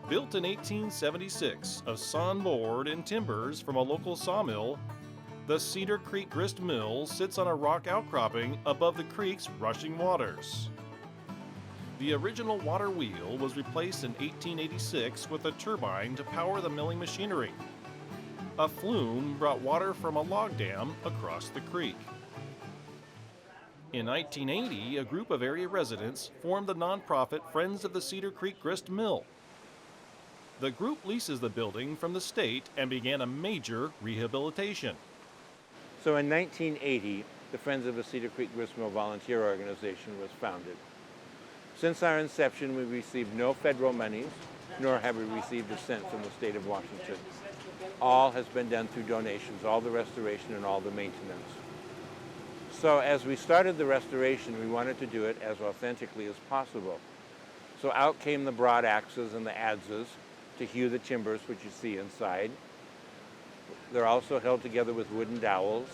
Built in 1876 of sawn board and timbers from a local sawmill, the Cedar Creek Grist Mill sits on a rock outcropping above the creek's rushing waters. The original water wheel was replaced in 1886 with a turbine to power the milling machinery. A flume brought water from a log dam across the creek. In 1980, a group of area residents formed the nonprofit Friends of the Cedar Creek Grist Mill. The group leases the building from the state and began a major rehabilitation. So in 1980, the Friends of the Cedar Creek Grist Mill volunteer organization was founded. Since our inception, we received no federal monies, nor have we received a cent from the state of Washington. All has been done through donations, all the restoration and all the maintenance. So as we started the restoration, we wanted to do it as authentically as possible. So out came the broad axes and the adzes to hew the timbers, which you see inside. They're also held together with wooden dowels.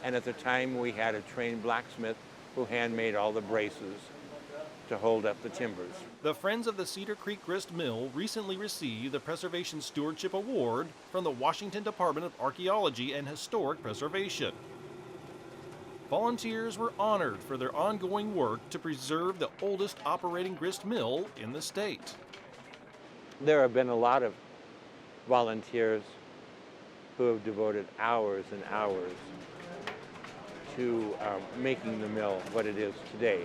And at the time, we had a trained blacksmith who handmade all the braces to hold up the timbers. The Friends of the Cedar Creek Grist Mill recently received the Preservation Stewardship Award from the Washington Department of Archaeology and Historic Preservation. Volunteers were honored for their ongoing work to preserve the oldest operating grist mill in the state. There have been a lot of volunteers who have devoted hours and hours to making the mill what it is today.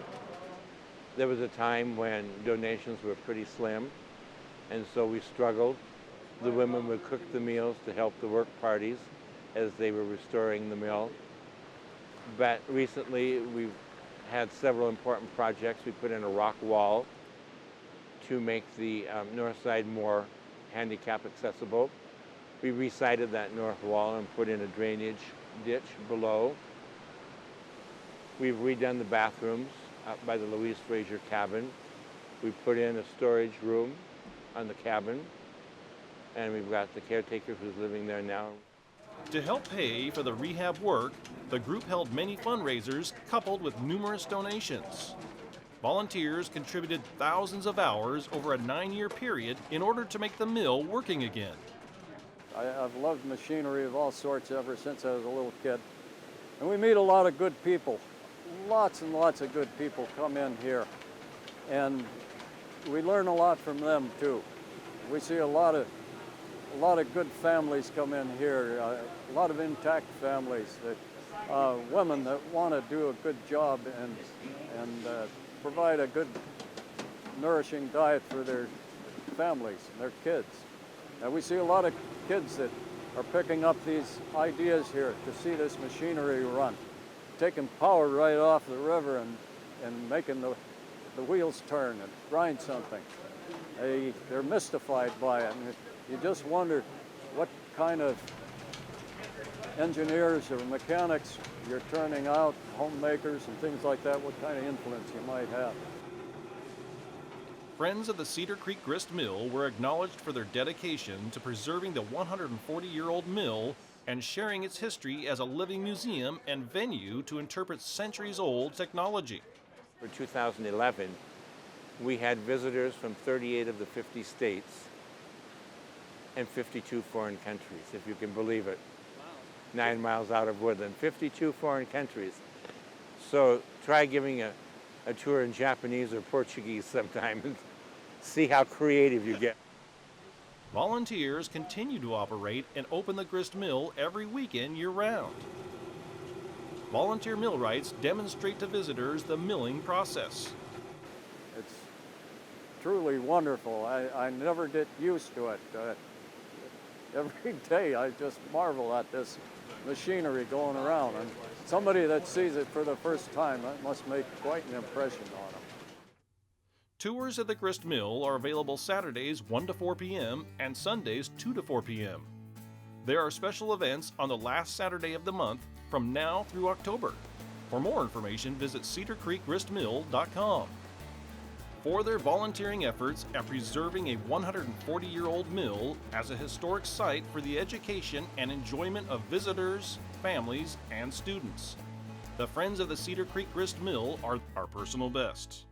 There was a time when donations were pretty slim, and so we struggled. The women would cook the meals to help the work parties as they were restoring the mill. But recently, we've had several important projects. We put in a rock wall to make the north side more handicap accessible. We resided that north wall and put in a drainage ditch below. We've redone the bathrooms up by the Louise Fraser cabin. We put in a storage room on the cabin, and we've got the caretaker who's living there now. To help pay for the rehab work, the group held many fundraisers coupled with numerous donations. Volunteers contributed thousands of hours over a 9-year period in order to make the mill working again. I've loved machinery of all sorts ever since I was a little kid. And we meet a lot of good people. Lots and lots of good people come in here. And we learn a lot from them too. We see a lot of good families come in here, a lot of intact families, that women that want to do a good job and provide a good, nourishing diet for their families and their kids. And we see a lot of kids that are picking up these ideas here to see this machinery run, taking power right off the river and making the wheels turn and grind something. They're mystified by it. And you just wonder what kind of engineers or mechanics you're turning out, homemakers and things like that, what kind of influence you might have. Friends of the Cedar Creek Grist Mill were acknowledged for their dedication to preserving the 140-year-old mill and sharing its history as a living museum and venue to interpret centuries-old technology. For 2011, we had visitors from 38 of the 50 states and 52 foreign countries, if you can believe it. Wow. 9 miles out of Woodland, 52 foreign countries. So try giving a tour in Japanese or Portuguese sometime and see how creative you get. Volunteers continue to operate and open the grist mill every weekend year-round. Volunteer millwrights demonstrate to visitors the milling process. It's truly wonderful. I never get used to it. Every day I just marvel at this machinery going around, and somebody that sees it for the first time, that must make quite an impression on them. Tours of the grist mill are available Saturdays 1 to 4 p.m. and Sundays 2 to 4 p.m. There are special events on the last Saturday of the month from now through October. For more information, visit cedarcreekgristmill.com. For their volunteering efforts at preserving a 140-year-old mill as a historic site for the education and enjoyment of visitors, families, and students. The Friends of the Cedar Creek Grist Mill are our personal best.